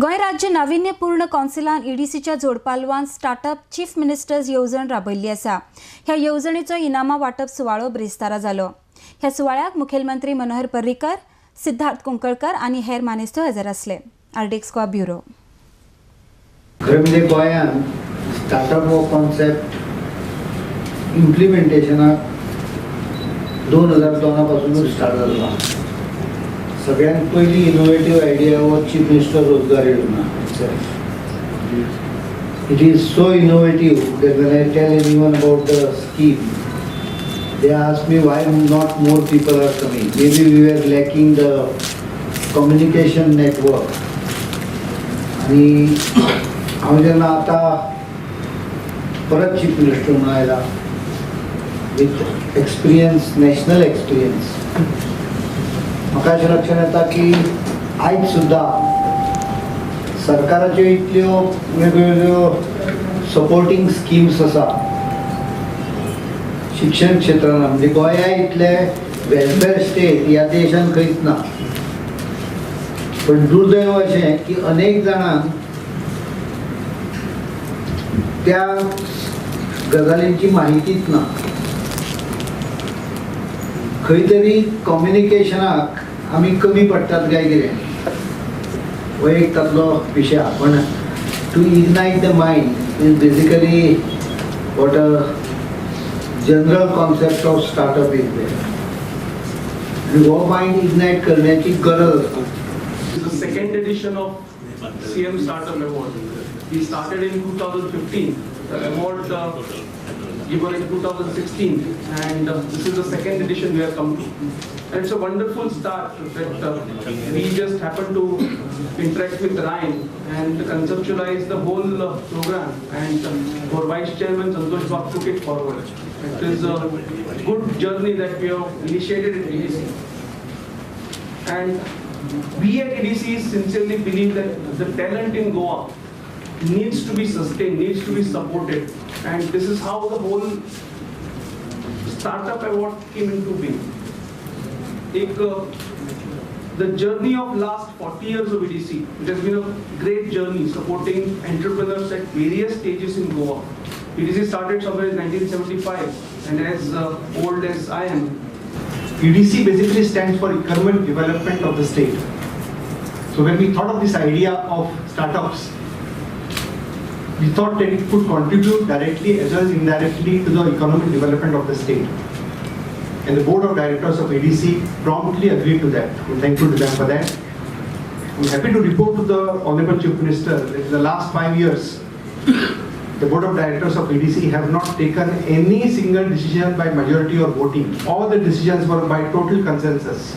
गोंय राज्य नाविन्यपूर्ण कौन्सिलान EDCच्या जोडपालवान startup chief ministers येवजण राबयल्ली आसा. ह्या येवजणेचो इनामां वांटप सुवाळो ब्रेस्तारा जालो. ह्या सुवाळ्याक मुखेलमंत्री मनोहर पर्रीकर, सिद्धार्थ कुंकळकर आनी हेर मानेस्त हजर आसले. आर्डेक्सको ब्युरो. गोंयांत स्टार्टअप हो कॉन्सेप्ट इम्प्लिमेंटेशनाक 2002 पासूनच स्टार्ट जाल्लो. सगळ्यांत पयली इनोवेटीव आयडिया हो चीफ मिनिस्टर रोजगार योजना. It is so innovative that when I tell anyone about the scheme, they ask me why not more people are coming. Maybe we were lacking the communication network. आणि हांव जेन्ना आतां परत chief minister म्हणून आयला with experience, national experience, म्हाका अशें लक्षांत येता की आयज सुद्दां सरकाराच्यो इतल्यो वेगवेगळ्यो सपोर्टींग स्किम्स आसा शिक्षण क्षेत्रांत. म्हणजे गोंया इतले वेलफेअर स्टेट ह्या देशान खंयच ना. पण दुर्दैव अशें की अनेक जाणांक त्या गजालींची माहितीच ना. खंय तरी कम्युनिकेशनाक आमी कमी पडटात काय कितें, हो एक तातलो विशय. पण to ignite the mind is basically what a general concept of startup is there. आणि हो मायंड इग्नाइट करण्याची गरज आसा. The second edition of CM Startup Award. We started in 2015. The award given in 2016, and this is the second edition we have come to. And it's a wonderful start that we just happened to interact with Ryan and conceptualize the whole program, and our Vice Chairman Santosh Bab took it forward. It is a good journey that we have initiated at EDC. And we at EDC sincerely believe that the talent in Goa needs to be sustained, needs to be supported, and this is how the whole startup award came into being. The journey of last 40 years of EDC, it has been a great journey supporting entrepreneurs at various stages in Goa. EDC started somewhere in 1975, and as old as I am, EDC basically stands for Economic Development of the State. So when we thought of this idea of startups, we thought that it could contribute directly as well as indirectly to the economic development of the state. And the board of directors of EDC promptly agreed to that. We're thankful to them for that. I'm happy to report to the Honorable Chief Minister that in the last 5 years, the board of directors of EDC have not taken any single decision by majority or voting. All the decisions were by total consensus.